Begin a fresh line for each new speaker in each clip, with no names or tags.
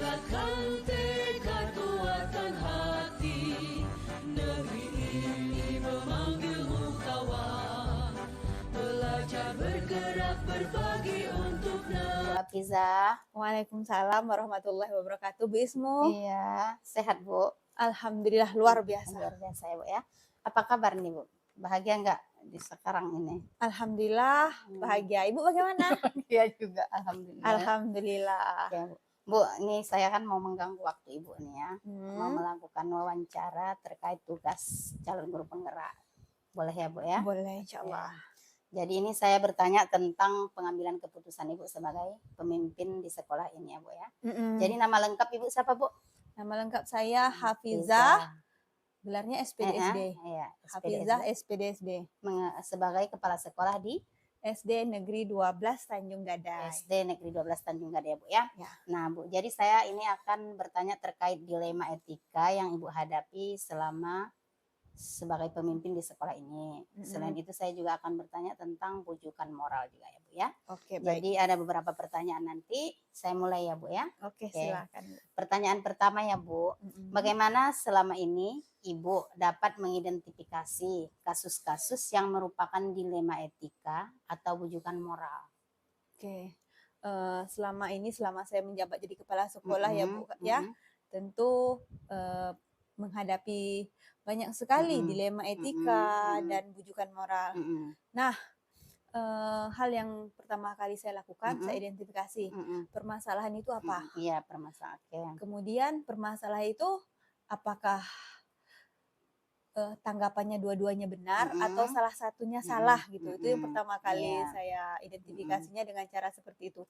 Kuatkan tekad, kuatkan hati, negeri ini memanggilmu kawan. Belajar bergerak berbagi untuk negeri.
Hafizah.
Waalaikumsalam warahmatullahi wabarakatuh. Bu Ismu.
Iya, sehat Bu.
Alhamdulillah luar biasa.
Luar biasa ya Bu ya. Apa kabar nih Bu? Bahagia nggak di sekarang ini?
Alhamdulillah bahagia. Ibu bagaimana?
Iya juga, alhamdulillah.
Alhamdulillah.
Ya, Bu. Bu, ini saya kan mau mengganggu waktu Ibu nih ya. Mau melakukan wawancara terkait tugas calon guru penggerak. Boleh ya Bu ya?
Boleh insya Allah.
Jadi ini saya bertanya tentang pengambilan keputusan Ibu sebagai pemimpin di sekolah ini ya Bu ya. Jadi nama lengkap Ibu siapa Bu?
Nama lengkap saya Hafizah, gelarnya SPDSD.
Iya,
Hafizah SPDSD.
Sebagai kepala sekolah di
SD Negeri 12 Tanjung Gadai.
SD Negeri 12 Tanjung Gadai ya Bu ya.
Ya.
Nah Bu, jadi saya ini akan bertanya terkait dilema etika yang Ibu hadapi selama sebagai pemimpin di sekolah ini. Selain itu saya juga akan bertanya tentang bujukan moral juga ya Bu ya.
Oke, baik.
Jadi ada beberapa pertanyaan nanti, saya mulai ya Bu ya.
Oke, silakan.
Pertanyaan pertama ya Bu, bagaimana selama ini Ibu dapat mengidentifikasi kasus-kasus yang merupakan dilema etika atau bujukan moral?
Oke. Selama saya menjabat jadi kepala sekolah ya Bu ya, tentu menghadapi banyak sekali dilema etika dan bujukan moral. Nah, hal yang pertama kali saya lakukan, saya identifikasi permasalahan itu apa.
Iya, permasalahan. Okay.
Kemudian permasalahan itu apakah tanggapannya dua-duanya benar atau salah satunya salah gitu. Itu yang pertama kali saya identifikasinya dengan cara seperti itu.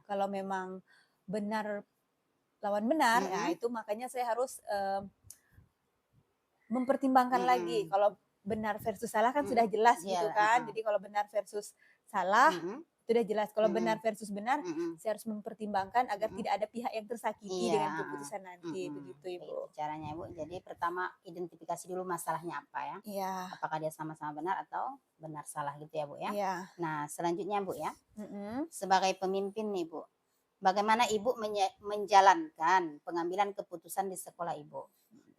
Kalau memang benar lawan benar, ya itu makanya saya harus mempertimbangkan lagi. Kalau benar versus salah kan sudah jelas gitu kan. Jadi kalau benar versus salah sudah jelas. Kalau benar versus benar, saya harus mempertimbangkan agar tidak ada pihak yang tersakiti dengan keputusan nanti. Begitu Ibu.
Itu caranya Ibu. Jadi pertama identifikasi dulu masalahnya apa ya.
Iya.
Apakah dia sama-sama benar atau benar salah gitu ya Bu ya.
Iya.
Nah selanjutnya Bu ya. Sebagai pemimpin nih Bu. Bagaimana Ibu menjalankan pengambilan keputusan di sekolah Ibu?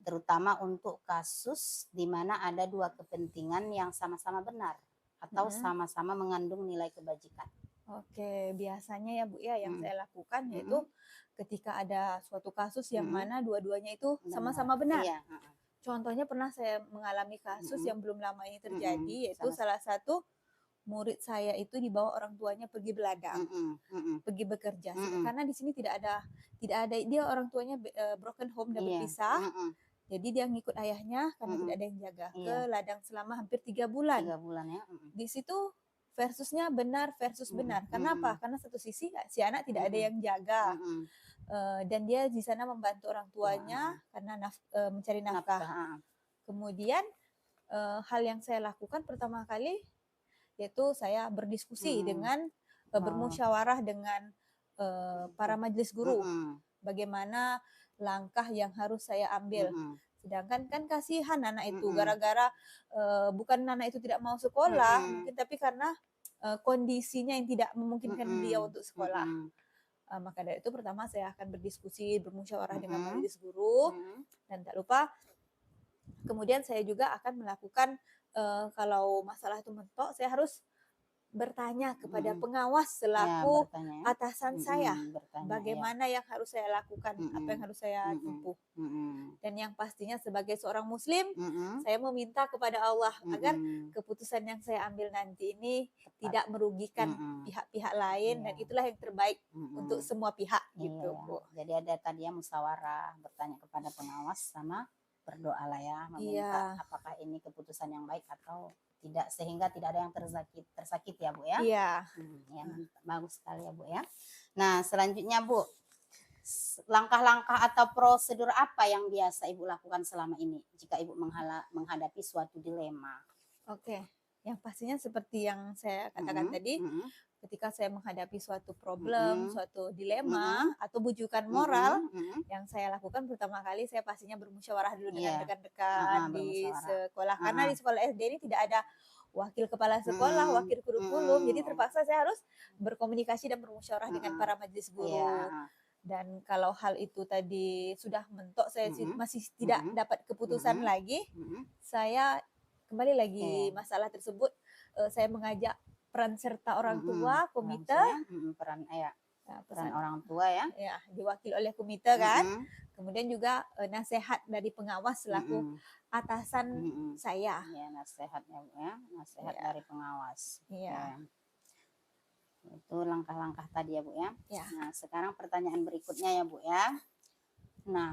Terutama untuk kasus di mana ada dua kepentingan yang sama-sama benar atau sama-sama mengandung nilai kebajikan.
Oke, biasanya ya Bu ya yang saya lakukan yaitu ketika ada suatu kasus yang mana dua-duanya itu sama-sama benar.
Iya.
Contohnya pernah saya mengalami kasus yang belum lama ini terjadi yaitu salah satu murid saya itu dibawa orang tuanya pergi beladang, pergi bekerja. Karena di sini tidak ada dia orang tuanya broken home dan berpisah. Jadi dia ngikut ayahnya karena tidak ada yang jaga ke ladang selama hampir 3 bulan.
3 bulan ya.
Di situ versusnya benar versus benar. Karena apa? Karena satu sisi si anak tidak ada yang jaga. Dan dia di sana membantu orang tuanya karena mencari nafkah. Kemudian hal yang saya lakukan pertama kali yaitu saya berdiskusi dengan bermusyawarah dengan para majelis guru. Bagaimana langkah yang harus saya ambil. Sedangkan kan kasihan anak itu gara-gara bukan anak itu tidak mau sekolah, mungkin tapi karena kondisinya yang tidak memungkinkan dia untuk sekolah. Maka dari itu pertama saya akan berdiskusi, bermusyawarah dengan majelis guru dan tak lupa kemudian saya juga akan melakukan kalau masalah itu mentok saya harus bertanya kepada pengawas selaku atasan saya bagaimana yang harus saya lakukan, apa yang harus saya tempuh. Dan yang pastinya sebagai seorang muslim saya meminta kepada Allah agar keputusan yang saya ambil nanti ini tidak merugikan pihak-pihak lain dan itulah yang terbaik untuk semua pihak gitu Bu.
Jadi ada tadi ya musyawarah, bertanya kepada pengawas sama berdoa lah ya, meminta apakah ini keputusan yang baik atau tidak, sehingga tidak ada yang tersakiti ya Bu ya.
Iya.
Bagus sekali ya Bu ya. Nah selanjutnya Bu, langkah-langkah atau prosedur apa yang biasa Ibu lakukan selama ini jika Ibu menghadapi suatu dilema?
Oke, yang pastinya seperti yang saya katakan tadi, ketika saya menghadapi suatu problem, suatu dilema atau bujukan moral, yang saya lakukan pertama kali saya pastinya bermusyawarah dulu dengan rekan-rekan di sekolah. Karena di sekolah SD ini tidak ada wakil kepala sekolah, wakil kurikulum, jadi terpaksa saya harus berkomunikasi dan bermusyawarah dengan para majelis guru. Dan kalau hal itu tadi sudah mentok, saya
Mm-mm.
masih tidak
Mm-mm.
dapat keputusan
Mm-mm.
lagi,
Mm-mm.
saya kembali lagi
Oke.
masalah tersebut, saya mengajak peran serta orang
Mm-mm.
tua,
Orang
komite,
tuanya, peran
ya,
peran
pesan,
orang tua ya.
ya diwakili oleh komite kan,
Mm-mm.
kemudian juga nasihat dari pengawas selaku
Mm-mm.
atasan
Mm-mm.
saya.
Ya, nasihatnya Bu ya, nasihat
Ya,
dari pengawas.
ya,
Oke. Itu langkah-langkah tadi ya Bu ya.
ya.
Nah, sekarang pertanyaan berikutnya ya Bu ya. Nah,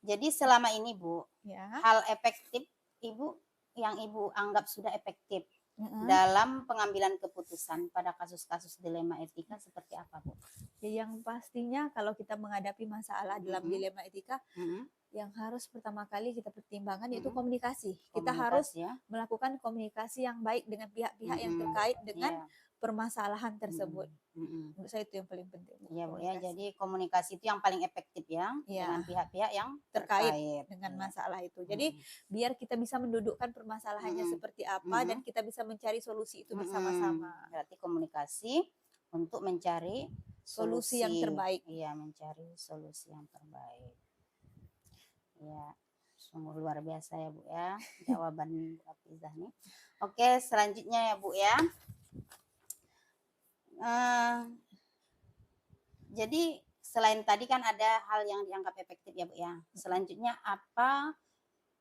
jadi selama ini Bu,
Ya.
hal efektif Ibu yang Ibu anggap sudah efektif
Mm-mm.
dalam pengambilan keputusan pada kasus-kasus dilema etika seperti apa Bu?
Ya, yang pastinya kalau kita menghadapi masalah dalam
Mm-mm.
dilema etika,
Mm-mm.
yang harus pertama kali kita pertimbangkan yaitu
Mm-mm.
komunikasi. Kita harus
Komunikasi ya.
melakukan komunikasi yang baik dengan pihak-pihak yang
Mm-mm.
terkait dengan
Iya.
permasalahan tersebut.
Mm-mm.
Menurut saya itu yang paling penting.
Iya Bu ya,
Komunikasi.
jadi komunikasi itu yang paling efektif ya,
Iya.
dengan pihak-pihak yang
Terkait dengan
Iya.
masalah itu. Jadi biar kita bisa mendudukkan permasalahannya
Mm-mm.
seperti apa
Mm-mm.
dan kita bisa mencari solusi itu
Mm-mm.
bersama-sama.
Berarti komunikasi untuk mencari
Solusi yang terbaik.
Iya, mencari solusi yang terbaik. Ya, sungguh luar biasa ya Bu ya, jawaban Hafizah nih. Oke, selanjutnya ya Bu ya. Jadi selain tadi kan ada hal yang dianggap efektif ya Bu ya. Selanjutnya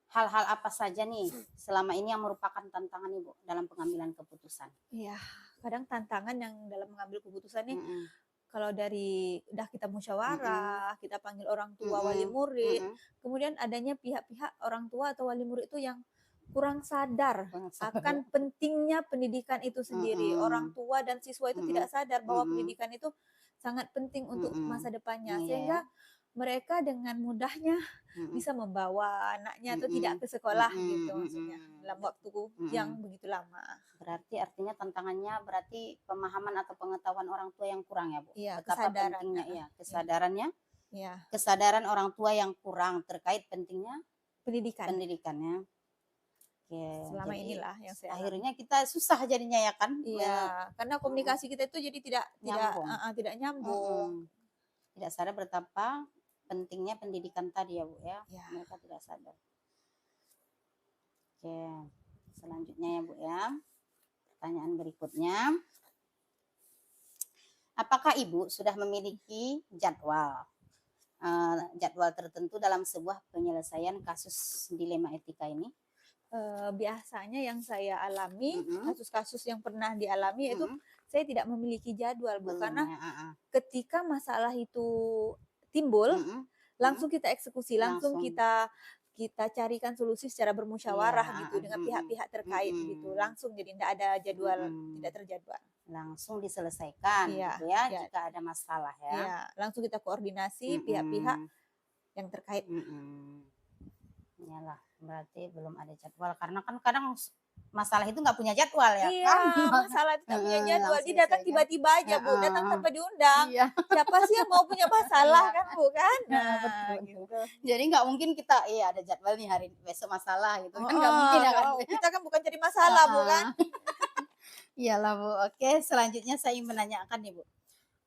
hal-hal apa saja nih selama ini yang merupakan tantangan Ibu dalam pengambilan keputusan?
Iya, kadang tantangan yang dalam mengambil keputusan nih,
Mm-mm.
kalau dari udah kita musyawarah, kita panggil orang tua,
Mm-mm.
wali murid,
Mm-mm.
kemudian adanya pihak-pihak orang tua atau wali murid itu yang kurang sadar
Kurang sadar.
akan pentingnya pendidikan itu sendiri.
Mm-mm.
Orang tua dan siswa itu
Mm-mm.
tidak sadar bahwa
Mm-mm.
pendidikan itu sangat penting untuk
Mm-mm.
masa depannya,
Iya.
sehingga mereka dengan mudahnya
Mm-mm.
bisa membawa anaknya atau
Mm-mm.
tidak ke sekolah
Mm-mm.
gitu
Mm-mm.
maksudnya dalam waktu
Mm-mm.
yang begitu lama.
Berarti artinya tantangannya berarti pemahaman atau pengetahuan orang tua yang kurang ya Bu?
Iya,
Betapa
kesadaran.
pentingnya ya, kesadarannya,
Iya,
kesadaran orang tua yang kurang terkait pentingnya
pendidikan.
pendidikannya. Oke,
Selama
jadi
inilah yang saya alami.
akhirnya kita susah jadinya ya kan?
Iya, karena komunikasi kita itu jadi tidak
Nyambung.
tidak nyambung.
Tidak sadar betapa pentingnya pendidikan tadi ya Bu ya.
Ya.
Mereka tidak sadar. Oke, selanjutnya ya Bu ya. Pertanyaan berikutnya. Apakah Ibu sudah memiliki jadwal tertentu dalam sebuah penyelesaian kasus dilema etika ini?
Biasanya yang saya alami,
Mm-mm.
kasus-kasus yang pernah dialami yaitu
Mm-mm.
saya tidak memiliki jadwal, Bu,
Belum
karena
ya,
ketika masalah itu timbul,
Mm-mm.
langsung kita eksekusi, langsung
Langsung.
kita carikan solusi secara bermusyawarah
Iya,
gitu dengan
mm-mm.
pihak-pihak terkait
Mm-mm.
gitu, langsung, jadi tidak ada jadwal,
Mm-mm.
tidak terjadwal.
Langsung diselesaikan
Iya,
gitu ya,
iya.
jika ada masalah ya.
Iya, langsung kita koordinasi
Mm-mm.
pihak-pihak yang terkait.
Iyalah, berarti belum ada jadwal karena kan kadang masalah itu nggak punya jadwal ya
Iya,
kan?
masalah itu tak punya jadwal.
Langsung
Dia datang
selesaikan.
tiba-tiba aja, Bu, datang tanpa diundang.
Iya.
Siapa sih yang mau punya masalah
Iya.
kan, Bu kan?
Betul.
Gitu.
Jadi nggak mungkin kita ada jadwal nih hari besok masalah gitu kan nggak mungkin ya kan?
Kita kan bukan cari masalah, Bu kan?
Iyalah Bu. Oke, selanjutnya saya ingin menanyakan nih Bu.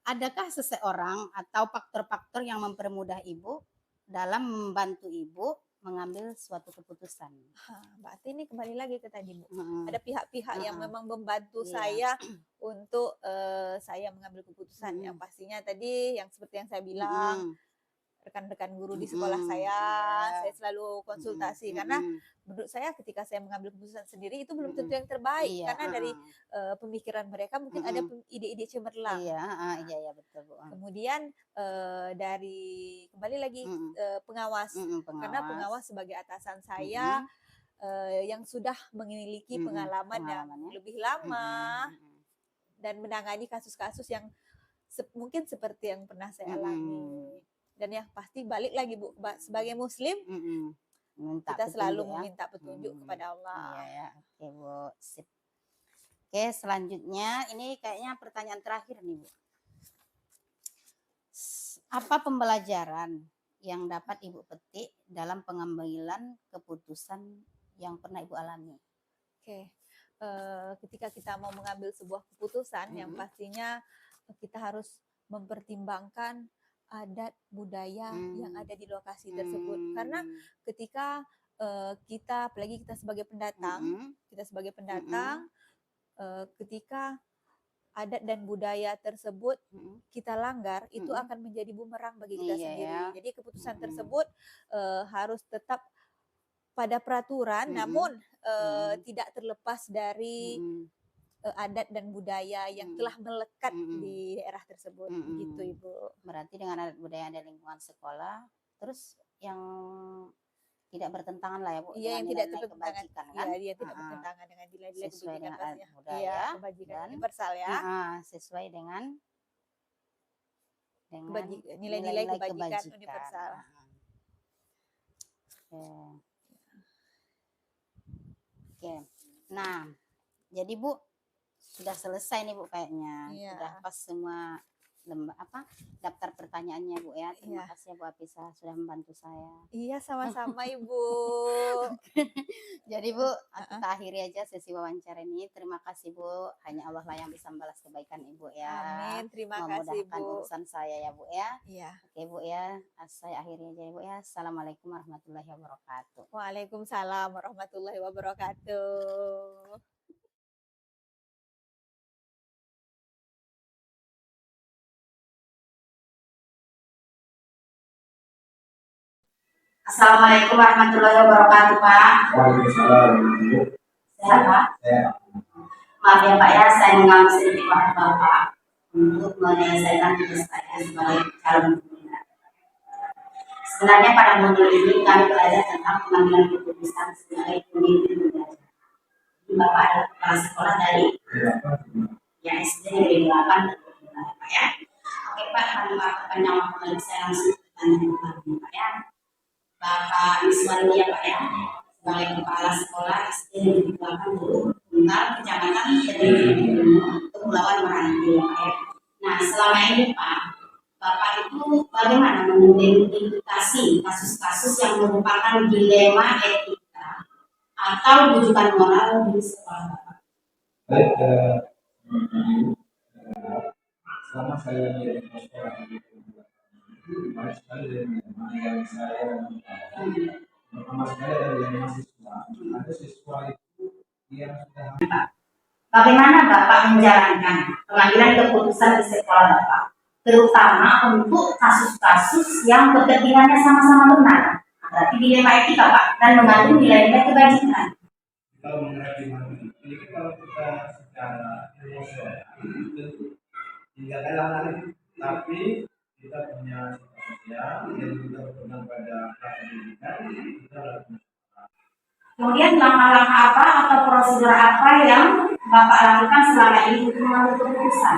Adakah seseorang atau faktor-faktor yang mempermudah Ibu dalam membantu Ibu mengambil suatu keputusan?
Berarti ini kembali lagi ke tadi, Bu.
Mm-mm.
Ada pihak-pihak yang memang membantu
Iya.
saya untuk saya mengambil keputusan.
Mm.
Yang pastinya tadi yang seperti yang saya bilang, rekan-rekan guru di sekolah saya selalu konsultasi karena menurut saya ketika saya mengambil keputusan sendiri itu belum tentu yang terbaik,
Iya,
karena dari pemikiran mereka mungkin ada ide-ide cemerlang.
Iya betul Bu.
Kemudian dari kembali lagi pengawas, karena pengawas sebagai atasan saya yang sudah memiliki pengalaman yang lebih lama dan menangani kasus-kasus yang mungkin seperti yang pernah saya alami. Dan yang pasti balik lagi, Bu, sebagai muslim kita selalu meminta petunjuk kepada Allah.
Iya ya, oke Bu, sip. Oke, selanjutnya ini kayaknya pertanyaan terakhir nih Bu. Apa pembelajaran yang dapat Ibu petik dalam pengambilan keputusan yang pernah Ibu alami?
Oke, ketika kita mau mengambil sebuah keputusan, yang pastinya kita harus mempertimbangkan adat budaya yang ada di lokasi tersebut. Karena ketika kita, apalagi kita sebagai pendatang, ketika adat dan budaya tersebut kita langgar, itu akan menjadi bumerang bagi kita sendiri. Jadi keputusan tersebut harus tetap pada peraturan, namun tidak terlepas dari adat dan budaya yang telah melekat di daerah tersebut, gitu Ibu.
Berarti dengan adat budaya dan lingkungan sekolah, terus yang tidak bertentangan lah ya Bu,
Iya, yang
dengan
tidak
nilai-nilai
bertentangan,
kebajikan kan?
iya tidak bertentangan dengan nilai-nilai
Sesuai
kebajikan
dengan adat
pastinya.
budaya
Iya, kebajikan
dan
universal ya.
sesuai dengan
Nilai-nilai kebajikan universal.
Oke. Nah, jadi Bu sudah selesai nih Bu kayaknya.
Iya.
Sudah pas semua daftar pertanyaannya Bu ya. Terima kasih ya Bu Apisa sudah membantu saya.
Iya, sama-sama Ibu.
Jadi Bu, kita akhiri aja sesi wawancara ini. Terima kasih Bu. Hanya Allah lah yang bisa membalas kebaikan Ibu ya.
Amin. Terima kasih
memudahkan
Bu.
urusan saya ya Bu ya.
Iya.
Oke Bu ya. Saya akhiri aja ya Bu ya. Assalamualaikum warahmatullahi wabarakatuh.
Waalaikumsalam warahmatullahi wabarakatuh.
Assalamualaikum warahmatullahi wabarakatuh Pak.
Waalaikumsalam.
Sehat Pak?
Sehat.
Maaf ya Pak ya, saya mengganggu sedikit waktu Bapak untuk menyelesaikan tugas saya sebagai calon pembina. Sebenarnya pada modul ini kami belajar tentang pengambilan keputusan sebagai pemimpin belajar. Bapak adalah kepala sekolah dari yang SD Negeri 8 Pak ya. Oke Pak, tanpa panjang waktu lagi saya langsung bertanya Pak ya. Bapak Miswandi ya Pak ya, sebagai kepala sekolah SD Negeri 8 Buntal, Kecamatan Kediri, Kepulauan Meranti ya Pak ya. Nah selama ini Pak, Bapak itu bagaimana mengidentifikasi kasus-kasus yang merupakan dilema etika atau rujukan moral di sekolah Bapak?
Baik, selama saya di sekolah banyak sekali yang saya pertama sekali dari mahasiswa. Ada siswa itu yang sudah.
Bagaimana Bapak menjalankan pengambilan keputusan di sekolah Bapak, terutama untuk kasus-kasus yang kepentingannya sama-sama benar, berarti dilema etika Pak, dan mengandung nilai-nilai kebajikan?
Kalau mengenai ini kalau kita secara emosional tentu tidak dalam tapi kita punya sosial yang kita berpegang pada pendidikan kita lakukan.
Kemudian langkah-langkah apa atau prosedur apa yang Bapak lakukan selama ini untuk mengambil keputusan?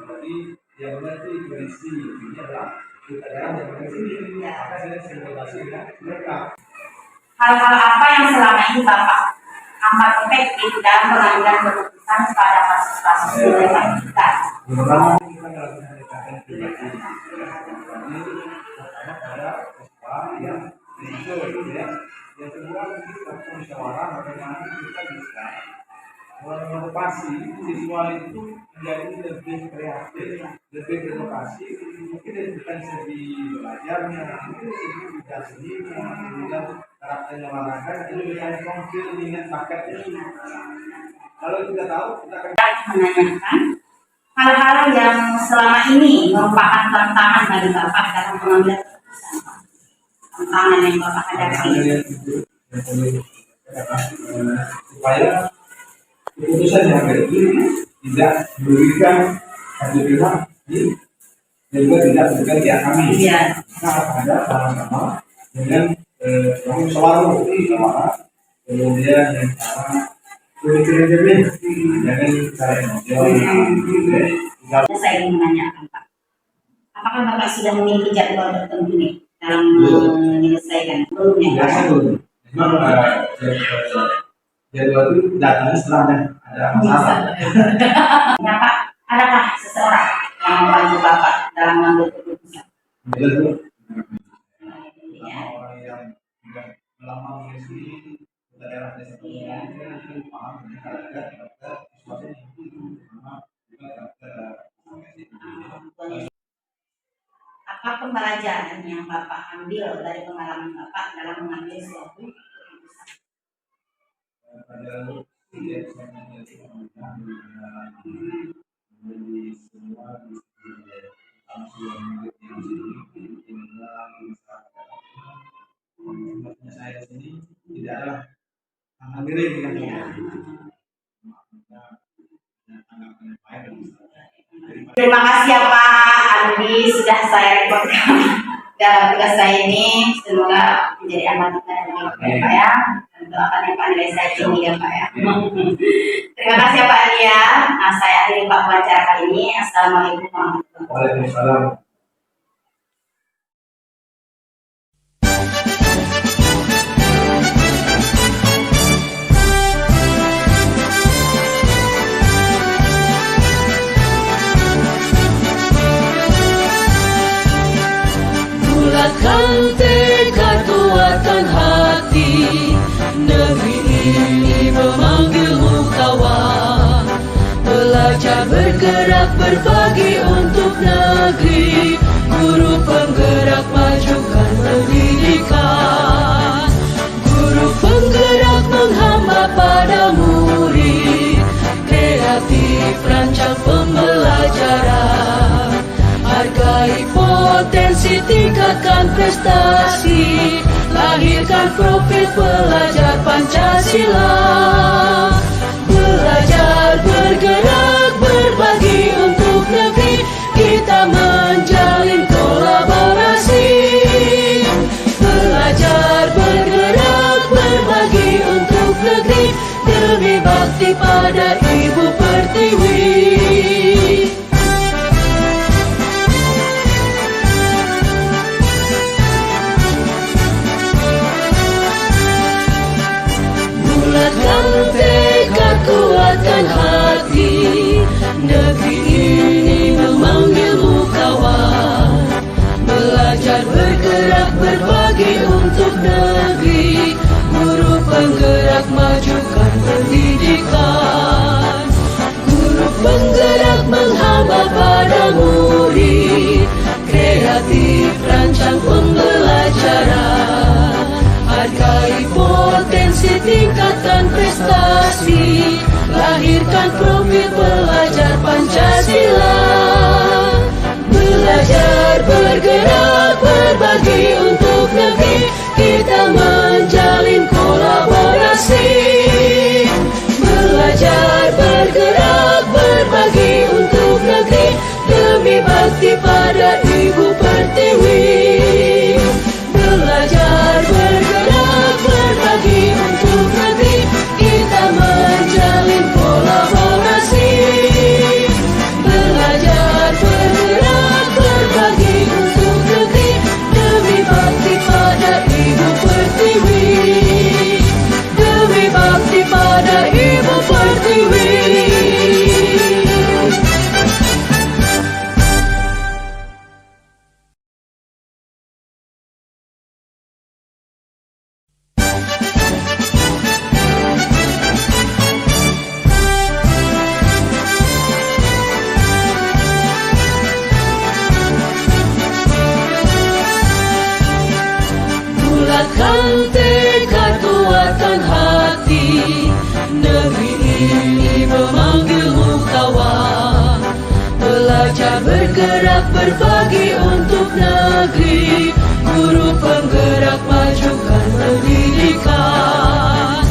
Jadi yang berarti kondisi ini adalah kita dalam yang kondisi maka saya simulasi mereka.
Hal-hal apa yang selama ini Bapak amat efektif dalam pengambilan keputusan pada kasus-kasus dilema etika?
Pertama kita melakukan pendekatan pribadi. Jadi pertama pada siswa yang muncul ya. Yang kedua kita musyawarah bagaimana kita bisa memotivasi siswa itu menjadi lebih kreatif, lebih berinovasi, mungkin bukan segi belajarnya, mungkin segi bidang seninya, bidang karakternya olahraga, itu bisa konflik minat bakatnya. Kalau kita tahu, kita akan
menanyakan hal-hal yang selama ini merupakan tantangan bagi Bapak dalam pengambilan keputusan. Tantangan yang Bapak hadapi.
Supaya keputusan yang itu tidak merugikan satu pihak dan juga tidak merugikan pihak kami.
Iya.
Kita ada sama-sama dengan selalu kemudian yang jangan cara emosional.
Saya ingin menanyakan Pak, apakah Bapak sudah memiliki jadwal tertentu nih dalam menyelesaikan belum ya?
Biasa dulu. Memang jadwal itu datangnya setelahnya ada masalah.
Ya Pak, adakah seseorang yang membantu Bapak dalam mengambil keputusan?
Jelas Bu.
Ya.
Orang yang tidak selama mengisi daerah desa pemilihan itu paham dengan karakter siswa ini sama juga karakter.
Apa pembelajaran yang Bapak ambil dari pengalaman Bapak dalam mengambil suatu keputusan?
Pada tidak saya menjadi pemilihan menjadi semua langsung yang sebabnya saya sini tidak ada hal miring yang
Terima kasih ya Pak Andi sudah saya rekodkan dalam tugas saya ini, semoga menjadi amal kita dan Pak ya. Dan doakan yang Pak nilai saya tinggi ya Pak ya. Terima kasih ya Pak Andi ya. Nah, saya akhiri Pak wawancara kali ini. Assalamualaikum warahmatullahi wabarakatuh.
Waalaikumsalam.
Bulatkan tekad kuatkan hati, negeri ini memanggilmu kawan. Belajar bergerak berbagi untuk negeri, guru penggerak majukan pendidikan. Guru penggerak menghamba pada murid, kreatif rancang pembelajaran. Hargai potensi, tingkatkan prestasi, lahirkan profil pelajar Pancasila. Belajar, bergerak, berbagi untuk negeri, kita menjalin kolaborasi. Belajar, bergerak, berbagi untuk negeri, demi bakti pada Ibu Pertiwi. Bulatkan tekad, kuatkan hati, negeri ini memanggilmu kawan. Belajar, bergerak, berbagi untuk negeri, guru penggerak majukan pendidikan. Guru penggerak menghamba pada murid, kreatif rancang pembelajaran. Hargai potensi, tingkatkan prestasi, lahirkan profil pelajar Pancasila. Belajar, bergerak, berbagi untuk negeri, kita menjalin kolaborasi. Belajar, bergerak, berbagi untuk negeri, demi bakti pada Ibu Pertiwi. Belajar, bergerak, berbagi untuk negeri, kita menjalin kolaborasi. Belajar, bergerak, berbagi untuk negeri, demi bakti pada Ibu Pertiwi. Demi bakti pada Ibu Pertiwi. Bulatkan tekad, kuatkan hati, negeri ini memanggilmu kawan. Belajar, bergerak, berbagi untuk negeri, guru penggerak majukan pendidikan.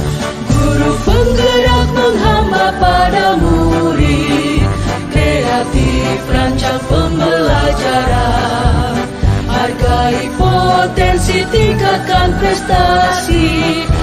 Guru penggerak menghamba pada murid, kreatif rancang pembelajaran. Hargai potensi, tingkatkan prestasi,